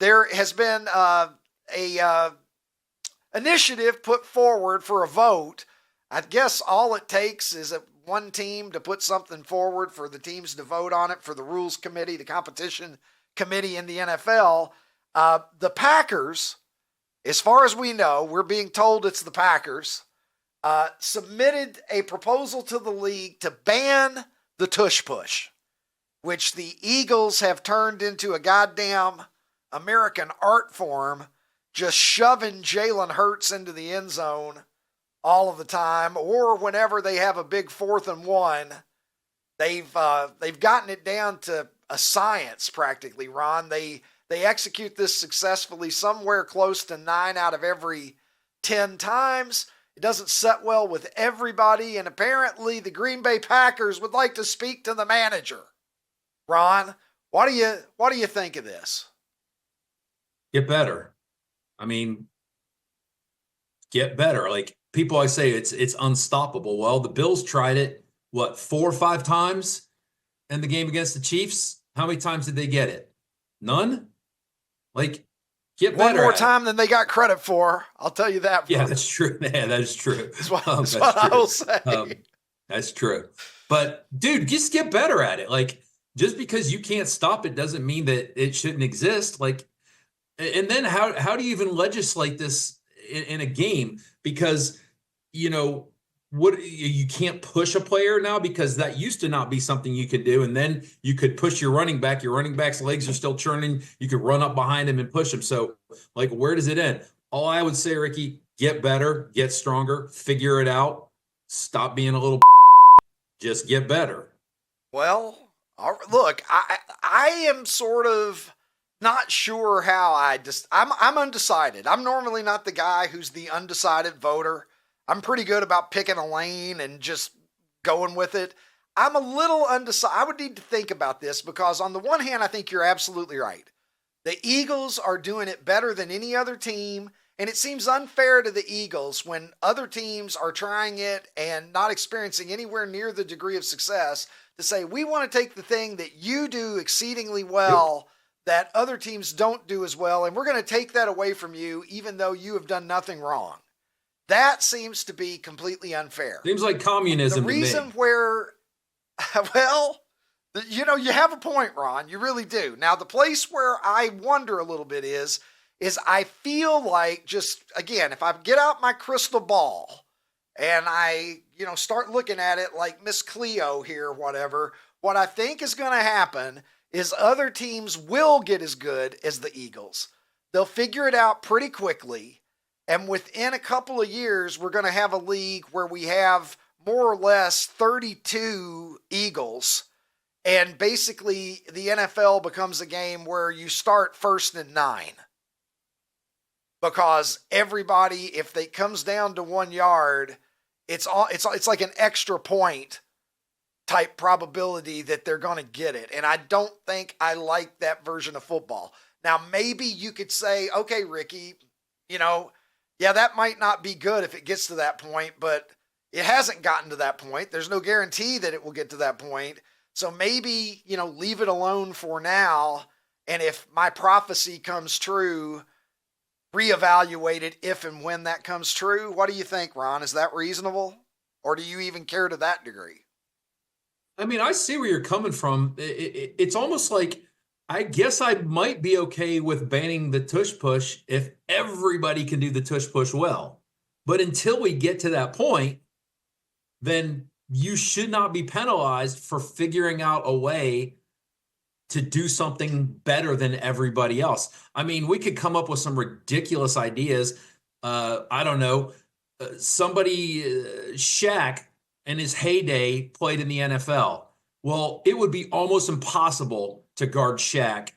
there has been a initiative put forward for a vote. I guess all it takes is one team to put something forward for the teams to vote on it, for the rules committee, the competition committee in the NFL. The Packers, as far as we know, we're being told it's the Packers, submitted a proposal to the league to ban the Tush Push, which the Eagles have turned into a goddamn American art form, just shoving Jalen Hurts into the end zone all of the time, or whenever they have a big 4th and 1. They've gotten it down to a science practically, Ron. They execute this successfully somewhere close to 9 out of every 10 times. It doesn't set well with everybody, and apparently the Green Bay Packers would like to speak to the manager. Ron, what do you think of this? Get better. I mean, get better. Like people always say, it's unstoppable. Well, the Bills tried it, 4 or 5 times in the game against the Chiefs? How many times did they get it? None? Like, get better. One more time than they got credit for. I'll tell you that. Yeah, that's true. Yeah, that is true. That's what I will say. That's true. But, dude, just get better at it. Like, just because you can't stop it doesn't mean that it shouldn't exist. Like, and then how do you even legislate this in a game? Because, you can't push a player now, because that used to not be something you could do. And then you could push your running back. Your running back's legs are still churning. You could run up behind him and push him. So, like, where does it end? All I would say, Ricky, get better, get stronger, figure it out. Stop being a little just get better. Well, look, I am sort of not sure how I'm undecided. I'm normally not the guy who's the undecided voter. I'm pretty good about picking a lane and just going with it. I'm a little undecided. I would need to think about this, because on the one hand, I think you're absolutely right. The Eagles are doing it better than any other team, and it seems unfair to the Eagles when other teams are trying it and not experiencing anywhere near the degree of success to say, we want to take the thing that you do exceedingly well that other teams don't do as well, and we're going to take that away from you even though you have done nothing wrong. That seems to be completely unfair. Seems like communism. The reason where, well, you have a point, Ron. You really do. Now, the place where I wonder a little bit is I feel like, just, again, if I get out my crystal ball and I, start looking at it like Miss Cleo here, whatever, what I think is going to happen is other teams will get as good as the Eagles. They'll figure it out pretty quickly. And within a couple of years, we're going to have a league where we have more or less 32 Eagles. And basically, the NFL becomes a game where you start 1st and 9. Because everybody, if it comes down to 1 yard, it's like an extra point type probability that they're going to get it. And I don't think I like that version of football. Now, maybe you could say, okay, Ricky, yeah, that might not be good if it gets to that point, but it hasn't gotten to that point. There's no guarantee that it will get to that point. So maybe, leave it alone for now. And if my prophecy comes true, reevaluate it if and when that comes true. What do you think, Ron? Is that reasonable? Or do you even care to that degree? I mean, I see where you're coming from. It's almost like, I guess I might be okay with banning the Tush Push if everybody can do the Tush Push well. But until we get to that point, then you should not be penalized for figuring out a way to do something better than everybody else. I mean, we could come up with some ridiculous ideas. I don't know. Shaq in his heyday played in the NFL. Well, it would be almost impossible to guard Shaq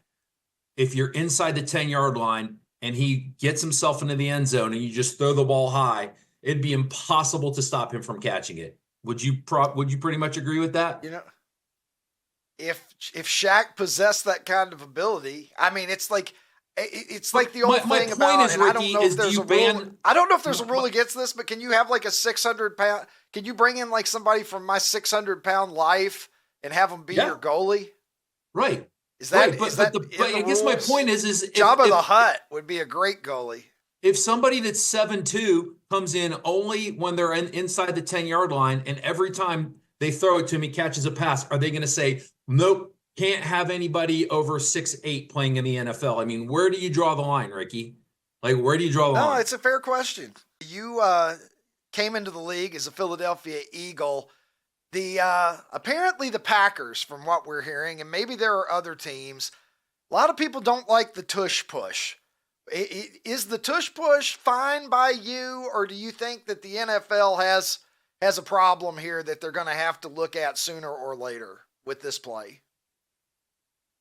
if you're inside the 10-yard line and he gets himself into the end zone and you just throw the ball high. It'd be impossible to stop him from catching it. Would you pretty much agree with that? If Shaq possessed that kind of ability, I mean, it's like the old thing about, and I don't know if there's a rule. I don't know if there's a rule against this, but can you have like a 600-pound? Can you bring in like somebody from my 600-pound life and have them be your goalie? Right. Is Right, that but is that but in the I guess my rules? point is Jabba the Hutt would be a great goalie. if somebody that's 7'2" comes in only when they're inside the 10-yard line, and every time they throw it to me, catches a pass, are they going to say, nope, can't have anybody over 6'8" playing in the NFL? I mean, where do you draw the line, Ricky? Like, where do you draw the No, line? it's a fair question. You came into the league as a Philadelphia Eagle. Apparently the Packers, from what we're hearing, and maybe there are other teams, a lot of people don't like the tush push. Is the tush push fine by you, or do you think that the NFL has a problem here that they're going to have to look at sooner or later with this play?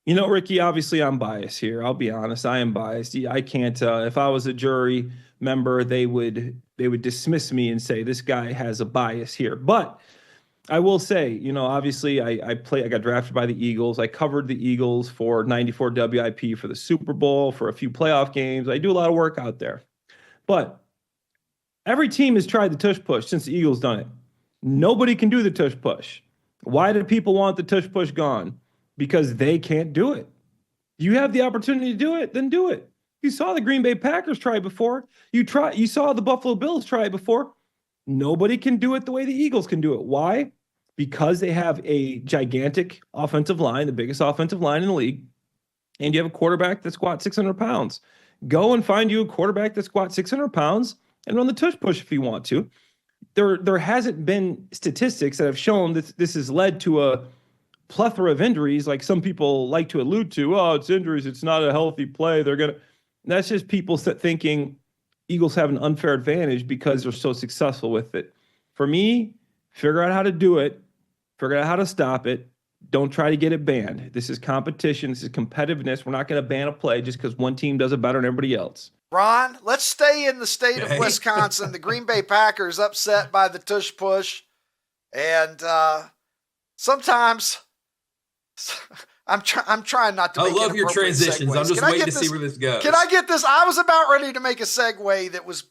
You know, Ricky, obviously I'm biased here. I'll be honest. I am biased. I can't, if I was a jury member, they would dismiss me and say, this guy has a bias here. But I will say, you know, obviously I got drafted by the Eagles. I covered the Eagles for 94 WIP for the Super Bowl, for a few playoff games. I do a lot of work out there. But every team has tried the tush push since the Eagles done it. Nobody can do the tush push. Why do people want the tush push gone? Because they can't do it. You have the opportunity to do it, then do it. You saw the Green Bay Packers try it before. You saw the Buffalo Bills try it before. Nobody can do it the way the Eagles can do it. Why? Because they have a gigantic offensive line, the biggest offensive line in the league, and you have a quarterback that squats 600 pounds. Go and find you a quarterback that squats 600 pounds and run the tush push if you want to. There hasn't been statistics that have shown that this has led to a plethora of injuries, like some people like to allude to. Oh, it's injuries. It's not a healthy play. That's just people thinking Eagles have an unfair advantage because they're so successful with it. For me, figure out how to do it. Figure out how to stop it. Don't try to get it banned. This is competition. This is competitiveness. We're not going to ban a play just because one team does it better than everybody else. Ron, let's stay in the state of Wisconsin. The Green Bay Packers upset by the tush push. And sometimes I'm trying not to. I love your transitions. Segues. I'm just waiting to see where this goes. Can I get this? I was about ready to make a segue that was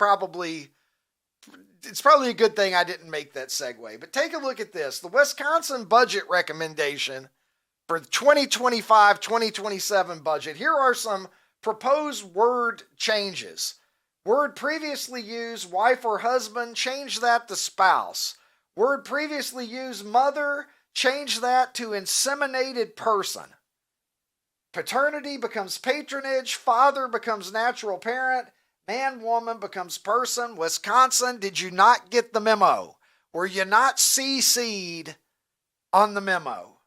it's probably a good thing I didn't make that segue. But take a look at this. The Wisconsin budget recommendation for the 2025-2027 budget. Here are some proposed word changes. Word previously used wife or husband, change that to spouse. Word previously used mother, change that to inseminated person. Paternity becomes patronage. Father becomes natural parent. Man, woman becomes person. Wisconsin, did you not get the memo? Were you not CC'd on the memo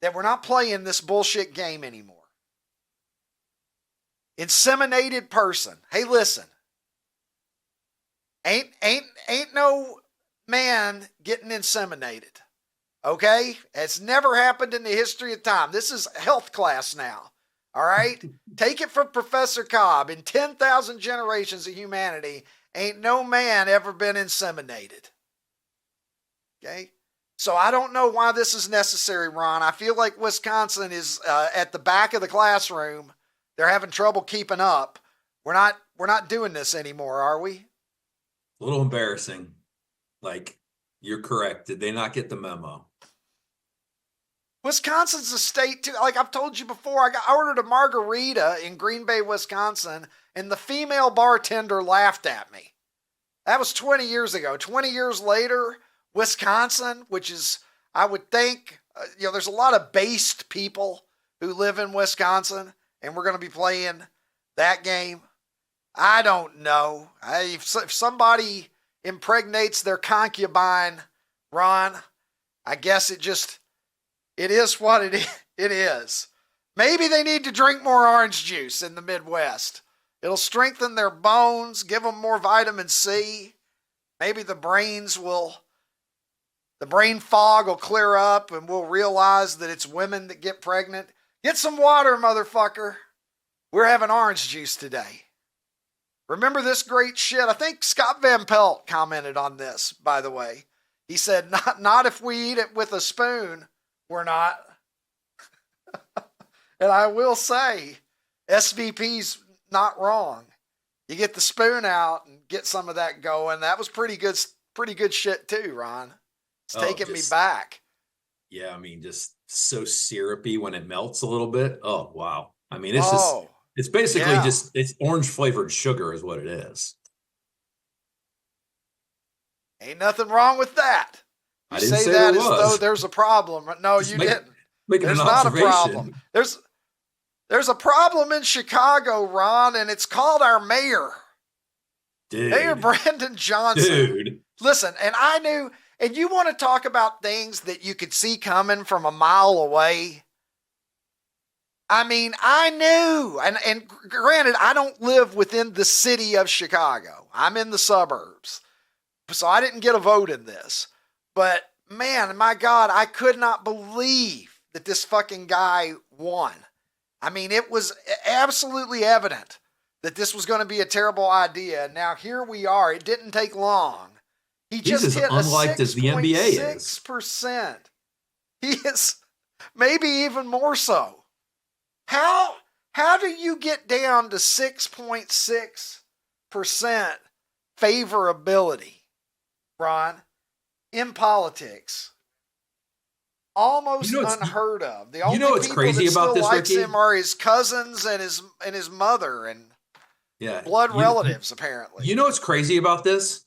that we're not playing this bullshit game anymore? Inseminated person. Hey, listen. Ain't no man getting inseminated. Okay? It's never happened in the history of time. This is health class now. All right? Take it from Professor Cobb. In 10,000 generations of humanity, ain't no man ever been inseminated. Okay? So I don't know why this is necessary, Ron. I feel like Wisconsin is at the back of the classroom. They're having trouble keeping up. We're not doing this anymore, are we? A little embarrassing. Like, you're correct. Did they not get the memo? Wisconsin's a state too. Like I've told you before, I ordered a margarita in Green Bay, Wisconsin, and the female bartender laughed at me. That was 20 years ago. 20 years later, Wisconsin, which is, I would think, there's a lot of based people who live in Wisconsin, and we're going to be playing that game. I don't know. If somebody impregnates their concubine, Ron, I guess it is what it is. Maybe they need to drink more orange juice in the Midwest. It'll strengthen their bones, give them more vitamin C. Maybe the brain fog will clear up and we'll realize that it's women that get pregnant. Get some water, motherfucker. We're having orange juice today. Remember this great shit? I think Scott Van Pelt commented on this, by the way. He said, not if we eat it with a spoon. We're not. And I will say, SVP's not wrong. You get the spoon out and get some of that going. That was pretty good shit too, Ron. It's taking me back. Yeah, I mean, just so syrupy when it melts a little bit. Oh, wow. I mean, Oh, it's basically yeah. it's orange flavored sugar is what it is. Ain't nothing wrong with that. You I didn't say say that there as though was. there's a problem. No, Just you didn't. Making There's an not a observation. problem. There's a problem in Chicago, Ron, and it's called our mayor. Dude. Mayor Brandon Johnson. Dude. Listen, and I knew, and you want to talk about things that you could see coming from a mile away. I mean, I knew, and granted, I don't live within the city of Chicago. I'm in the suburbs. So I didn't get a vote in this. But man, my God, I could not believe that this fucking guy won. I mean, it was absolutely evident that this was going to be a terrible idea. Now here we are. It didn't take long. He He's just as hit a unliked as the NBA is. 6%. He is maybe even more so. How do you get down to 6.6% favorability, Ron, in politics? Almost unheard of. The only what's people crazy that about still this, likes Ricky? him are his cousins and his mother and blood relatives, apparently. You know what's crazy about this?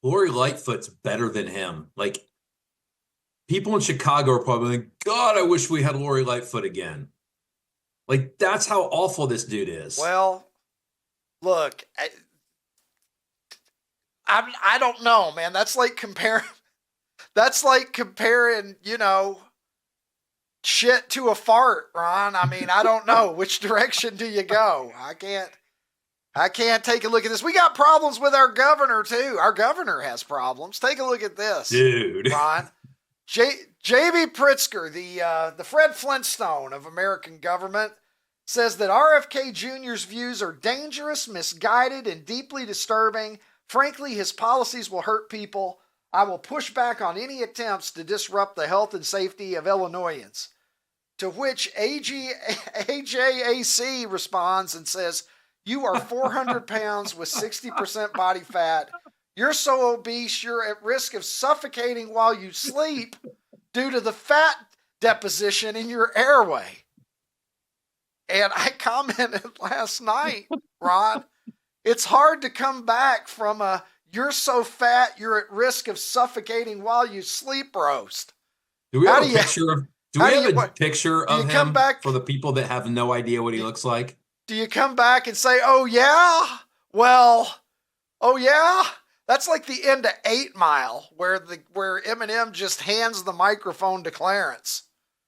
Lori Lightfoot's better than him. Like, people in Chicago are probably like, God, I wish we had Lori Lightfoot again. Like, that's how awful this dude is. Well, look, I don't know, man. That's like comparing, shit to a fart, Ron. I mean, I don't know. Which direction do you go? I can't take a look at this. We got problems with our governor, too. Our governor has problems. Take a look at this. Dude. Ron. J.B. Pritzker, the Fred Flintstone of American government, says that RFK Jr.'s views are dangerous, misguided, and deeply disturbing. Frankly, his policies will hurt people. I will push back on any attempts to disrupt the health and safety of Illinoisans. To which AJAC responds and says, you are 400 pounds with 60% body fat. You're so obese, you're at risk of suffocating while you sleep due to the fat deposition in your airway. And I commented last night, Ron, it's hard to come back from a you're so fat, you're at risk of suffocating while you sleep roast. Do we have a picture of him for the people that have no idea what he looks like? Do you come back and say, oh yeah? Well, oh yeah? That's like the end of 8 Mile, where Eminem just hands the microphone to Clarence.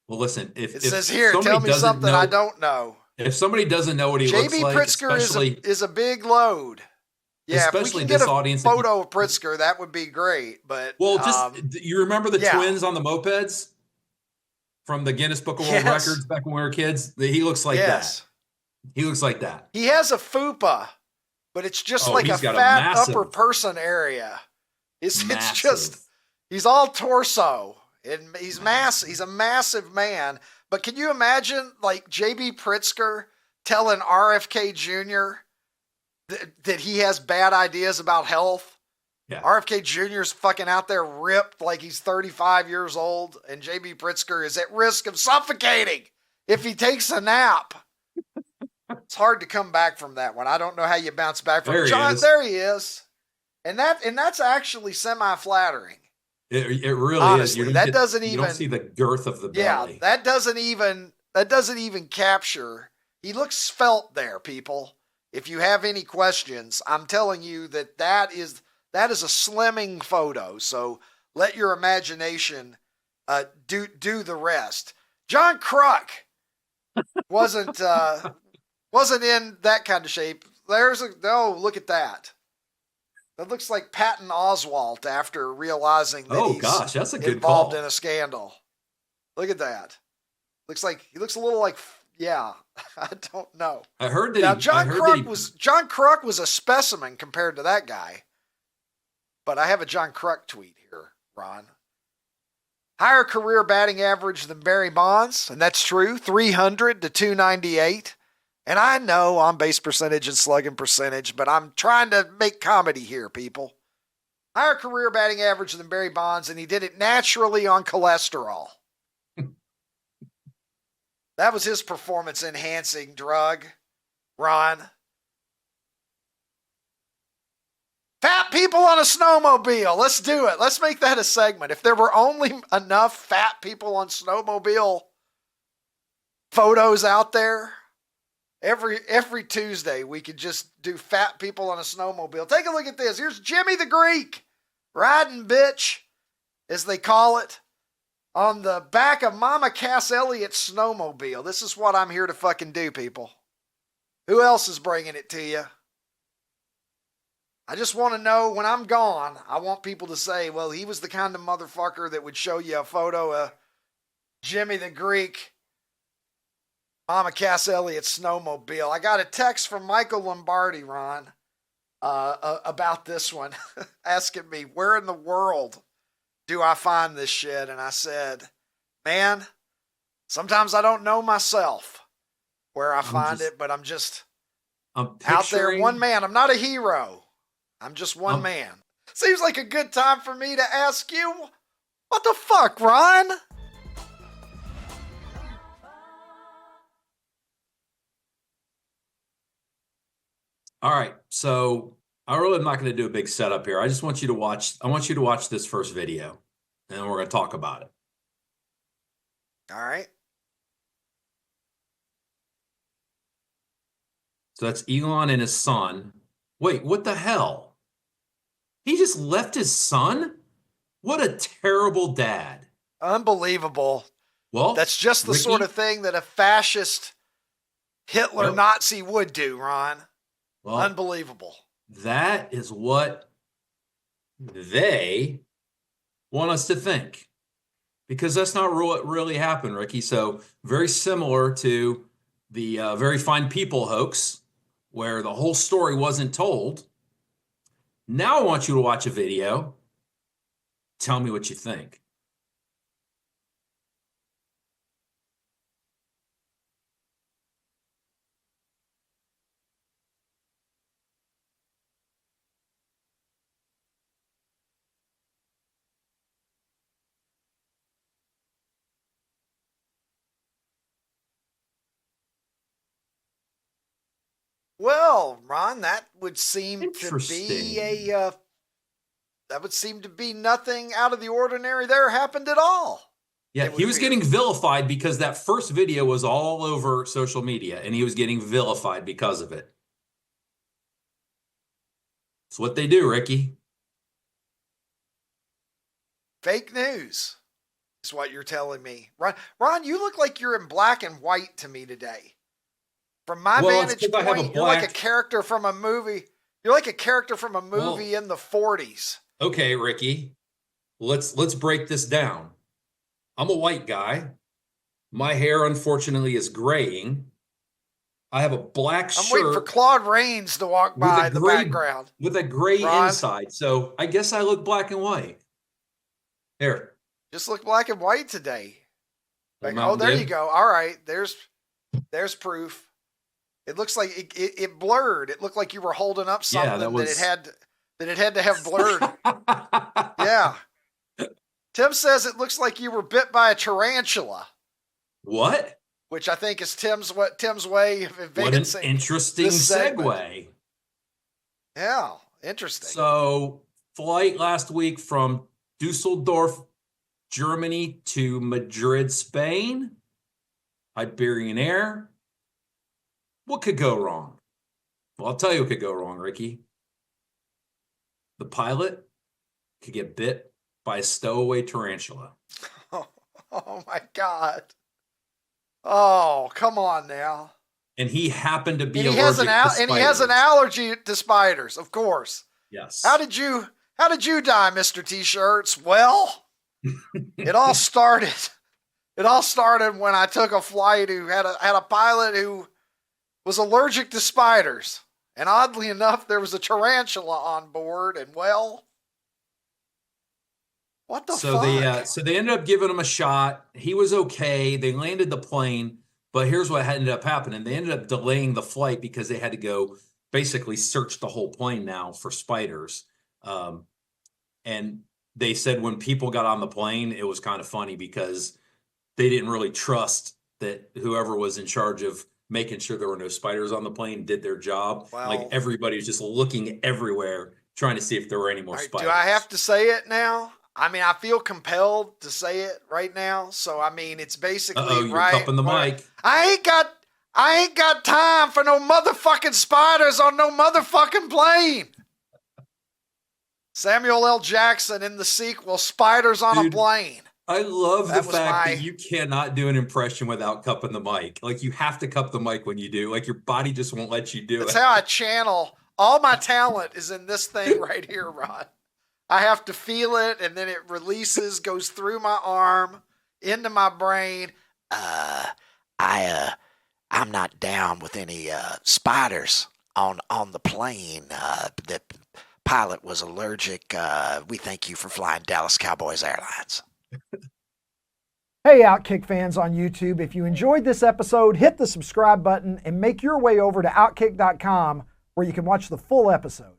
Well, listen, it says here, tell me something I don't know. If somebody doesn't know what he looks like, Pritzker is a big load. Yeah, if we can get a photo of Pritzker, that would be great. But you remember the twins on the mopeds from the Guinness Book of World Records back when we were kids? He looks like that. He looks like that. He has a fupa, but it's just like a fat upper person area. It's just he's all torso and he's massive. He's a massive man. But can you imagine like J.B. Pritzker telling RFK Jr. that he has bad ideas about health? Yeah. RFK Jr. is fucking out there ripped like he's 35 years old, and J.B. Pritzker is at risk of suffocating if he takes a nap. It's hard to come back from that one. I don't know how you bounce back from it. John, there he is. And that's actually semi-flattering. It really honestly, is. That doesn't even, you don't see the girth of the belly. Yeah, that doesn't even capture. He looks svelte there, people. If you have any questions, I'm telling you that is a slimming photo. So let your imagination do the rest. John Kruk wasn't in that kind of shape. Look at that. That looks like Patton Oswalt after realizing that that's a good involved call. in a scandal. Look at that. He looks a little like, I don't know. I heard that John Kruk was a specimen compared to that guy. But I have a John Kruk tweet here, Ron. Higher career batting average than Barry Bonds, and that's true, 300 to 298. And I know on base percentage and slugging percentage, but I'm trying to make comedy here, people. Higher career batting average than Barry Bonds, and he did it naturally on cholesterol. That was his performance-enhancing drug, Ron. Fat people on a snowmobile. Let's do it. Let's make that a segment. If there were only enough fat people on snowmobile photos out there, every Tuesday we could just do fat people on a snowmobile. Take a look at this. Here's Jimmy the Greek riding bitch, as they call it, on the back of Mama Cass Elliott's snowmobile. This is what I'm here to fucking do, people. Who else is bringing it to you? I just want to know when I'm gone, I want people to say, well, he was the kind of motherfucker that would show you a photo of Jimmy the Greek, Mama Cass Elliott's snowmobile. I got a text from Michael Lombardi, Ron, about this one, asking me, where in the world do I find this shit? And I said, man, sometimes I don't know myself where I find it, but I'm out there, one man. I'm not a hero. I'm just one man. Seems like a good time for me to ask you, what the fuck, Ron? All right, so I really am not going to do a big setup here. I just want you to watch. I want you to watch this first video, and then we're going to talk about it. All right. So that's Elon and his son. Wait, what the hell? He just left his son? What a terrible dad. Unbelievable. Well, that's just the sort of thing that a fascist Hitler Nazi would do, Ron. Well, unbelievable. That is what they want us to think, because that's not what really happened, Ricky. So very similar to the Very Fine People hoax, where the whole story wasn't told. Now I want you to watch a video. Tell me what you think. Well, Ron, that would seem to be nothing out of the ordinary there happened at all. Yeah, he was getting vilified because that first video was all over social media, and he was getting vilified because of it. It's what they do, Ricky. Fake news is what you're telling me. Ron, you look like you're in black and white to me today. From my vantage point, you're like a character from a movie. You're like a character from a movie in the 40s. Okay, Ricky, let's break this down. I'm a white guy. My hair, unfortunately, is graying. I have a black shirt. I'm waiting for Claude Rains to walk by in the background. With a gray inside. So I guess I look black and white. Here. Just look black and white today. Like, oh, there you go. All right. There's proof. It looks like it blurred. It looked like you were holding up something that it had to have blurred. Yeah. Tim says it looks like you were bit by a tarantula. What? Which I think is Tim's way of advancing. What an interesting segue. Yeah, interesting. So, flight last week from Dusseldorf, Germany to Madrid, Spain. Iberian Air. What could go wrong? Well, I'll tell you what could go wrong, Ricky. The pilot could get bit by a stowaway tarantula. Oh my God. Oh, come on now. And he happened to be allergic to spiders. And he has an allergy to spiders, of course. Yes. How did you die, Mr. T-Shirts? Well, it all started when I took a flight who had a pilot who was allergic to spiders. And oddly enough, there was a tarantula on board, and well, what the fuck? So they ended up giving him a shot. He was okay. They landed the plane, but here's what ended up happening. They ended up delaying the flight because they had to go basically search the whole plane now for spiders. And they said when people got on the plane, it was kind of funny because they didn't really trust that whoever was in charge of making sure there were no spiders on the plane did their job. Well, like everybody was just looking everywhere, trying to see if there were any more spiders. Do I have to say it now? I mean, I feel compelled to say it right now. So, I mean, it's basically you're right. cupping the mic. I ain't got time for no motherfucking spiders on no motherfucking plane. Samuel L. Jackson in the sequel, Spiders on a Plane. I love the fact that you cannot do an impression without cupping the mic. Like, you have to cup the mic when you do. Like, your body just won't let you do it. That's how I channel. All my talent is in this thing right here, Rod. I have to feel it, and then it releases, goes through my arm, into my brain. I'm not down with any spiders on the plane. The pilot was allergic. We thank you for flying Dallas Cowboys Airlines. Hey, OutKick fans on YouTube, if you enjoyed this episode, hit the subscribe button and make your way over to OutKick.com where you can watch the full episode.